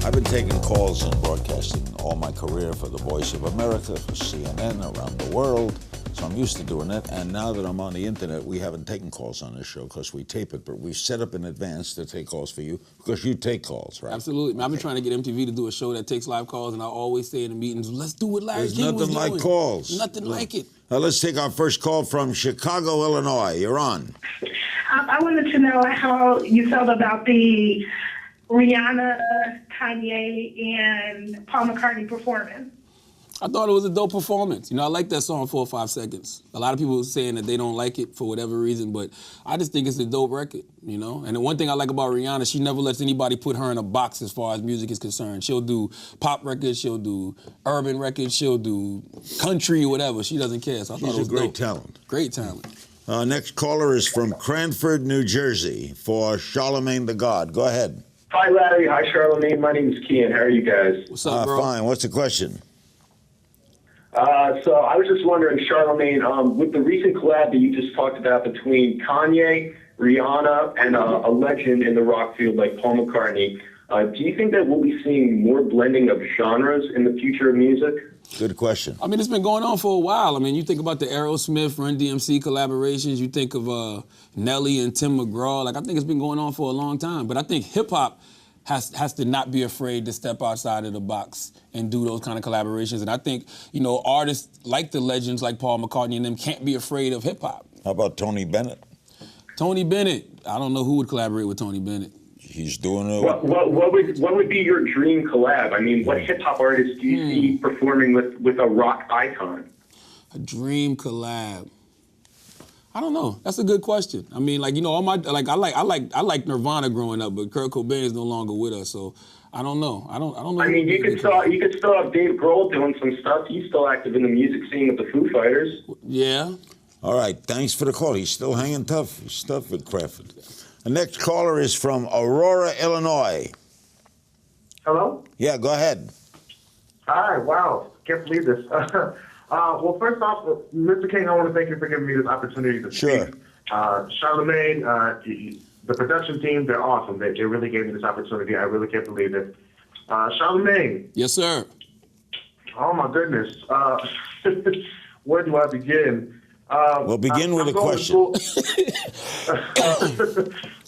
I've been taking calls in broadcasting all my career for the Voice of America, for CNN, around the world. So I'm used to doing it. And now that I'm on the internet, we haven't taken calls on this show because we tape it, but we've set up in advance to take calls for you because you take calls, right? Absolutely. Okay. I've been trying to get MTV to do a show that takes live calls, and I always say in the meetings, let's do what Larry King was doing. There's nothing like calls. Nothing like it. Let's take our first call from Chicago, Illinois. You're on. I wanted to know how you felt about the Rihanna, Kanye, and Paul McCartney performance. I thought it was a dope performance. You know, I like that song 4 or 5 seconds. A lot of people saying that they don't like it for whatever reason, but I just think it's a dope record, you know? And the one thing I like about Rihanna, she never lets anybody put her in a box as far as music is concerned. She'll do pop records, she'll do urban records, she'll do country, whatever. She doesn't care, so I thought it was She's a great dope. talent. Great talent. Next caller is from Cranford, New Jersey for Charlamagne Tha God. Go ahead. Hi, Larry. Hi, Charlamagne. My name's Kian. How are you guys? What's up, bro? Fine. What's the question? So I was just wondering, Charlamagne, with the recent collab that you just talked about between Kanye, Rihanna, and a legend in the rock field like Paul McCartney, do you think that we'll be seeing more blending of genres in the future of music? Good question. I mean, it's been going on for a while. I mean, you think about the Aerosmith, Run DMC collaborations. You think of Nelly and Tim McGraw. Like, I think it's been going on for a long time. But I think hip-hop has to not be afraid to step outside of the box and do those kind of collaborations. And I think, you know, artists like the legends like Paul McCartney and them can't be afraid of hip-hop. How about Tony Bennett? Tony Bennett. I don't know who would collaborate with Tony Bennett. He's doing it. What would be your dream collab? I mean, what hip-hop artists do you see performing with a rock icon? A dream collab. I don't know. That's a good question. I mean, like, you know, all my I like Nirvana growing up, but Kurt Cobain is no longer with us, so I don't know. I don't know. I mean, you could still have Dave Grohl doing some stuff. He's still active in the music scene with the Foo Fighters. Yeah. All right. Thanks for the call. He's still hanging tough. He's tough with Crawford. The next caller is from Aurora, Illinois. Hello? Yeah, go ahead. Hi, wow. Can't believe this. Well, first off, Mr. King, I want to thank you for giving me this opportunity to speak. Charlamagne, the production team, they're awesome. They really gave me this opportunity. I really can't believe it. Charlamagne. Yes, sir. Oh, my goodness. Where do I begin? We'll begin with a question.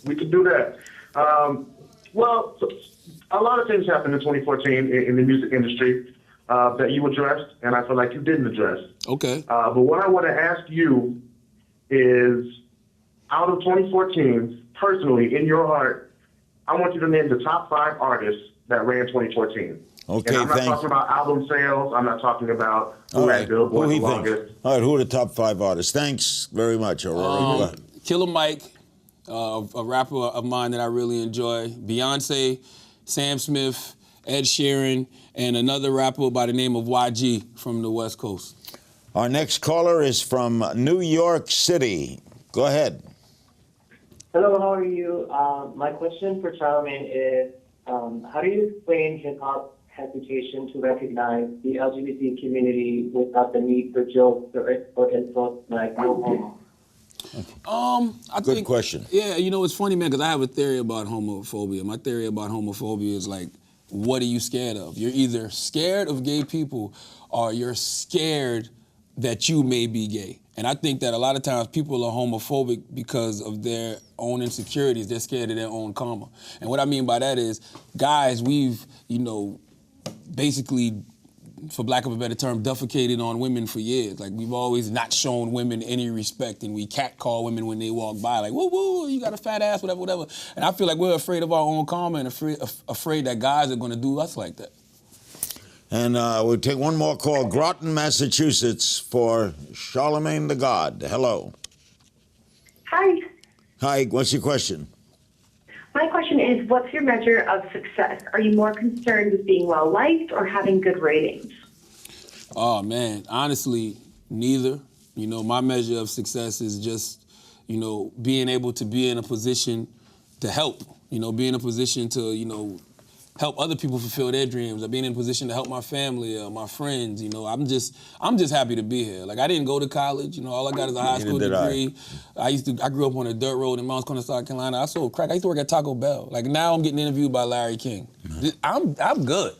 We can do that. Well, a lot of things happened in 2014 in the music industry that you addressed, and I feel like you didn't address. Okay. But what I want to ask you is, out of 2014, personally, in your heart, I want you to name the top 5 artists that ran 2014. Okay, and I'm not talking about album sales. I'm not talking about who had Billboard the longest. All right, who are the top 5 artists? Thanks very much, Aurora. Killer Mike, a rapper of mine that I really enjoy. Beyonce, Sam Smith, Ed Sheeran, and another rapper by the name of YG from the West Coast. Our next caller is from New York City. Go ahead. Hello, how are you? My question for Charlamagne is, how do you explain hip-hop hesitation to recognize the LGBT community without the need for jokes or insults like no homo? Good question. Yeah, you know, it's funny, man, because I have a theory about homophobia. My theory about homophobia is like, what are you scared of? You're either scared of gay people or you're scared that you may be gay. And I think that a lot of times people are homophobic because of their own insecurities. They're scared of their own karma. And what I mean by that is, guys, we've, you know, basically, for lack of a better term, defecated on women for years. Like, we've always not shown women any respect, and we catcall women when they walk by, like, woo, woo, you got a fat ass, whatever, whatever. And I feel like we're afraid of our own karma and afraid that guys are going to do us like that. And we'll take one more call. Groton, Massachusetts for Charlamagne Tha God. Hello. Hi. Hi, what's your question? My question is, what's your measure of success? Are you more concerned with being well-liked or having good ratings? Oh, man, honestly, neither. You know, my measure of success is just, you know, being able to be in a position to help, you know, be in a position to, you know, help other people fulfill their dreams, or being in a position to help my family or my friends. You know, I'm just happy to be here. Like, I didn't go to college. You know, all I got is a high school degree. I grew up on a dirt road in Mounts Corner, South Carolina. I sold crack. I used to work at Taco Bell. Like, now I'm getting interviewed by Larry King. I'm good.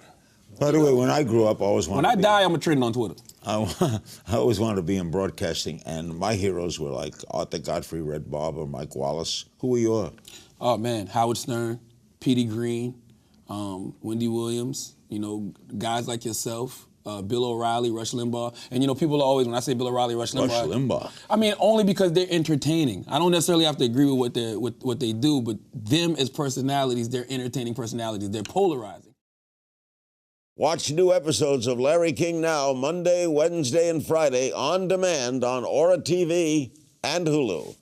By the way, when I grew up, I always wanted When I die, I'm a trend on Twitter. I always wanted to be in broadcasting, and my heroes were like Arthur Godfrey, Red Barber, Mike Wallace. Who were yours? Oh, man, Howard Stern, Petey Green, Wendy Williams, you know, guys like yourself, Bill O'Reilly, Rush Limbaugh. And, you know, people always, when I say Bill O'Reilly, Rush Limbaugh. I mean, only because they're entertaining. I don't necessarily have to agree with what they do, but them as personalities, they're entertaining personalities. They're polarizing. Watch new episodes of Larry King Now Monday, Wednesday, and Friday on demand on Aura TV and Hulu.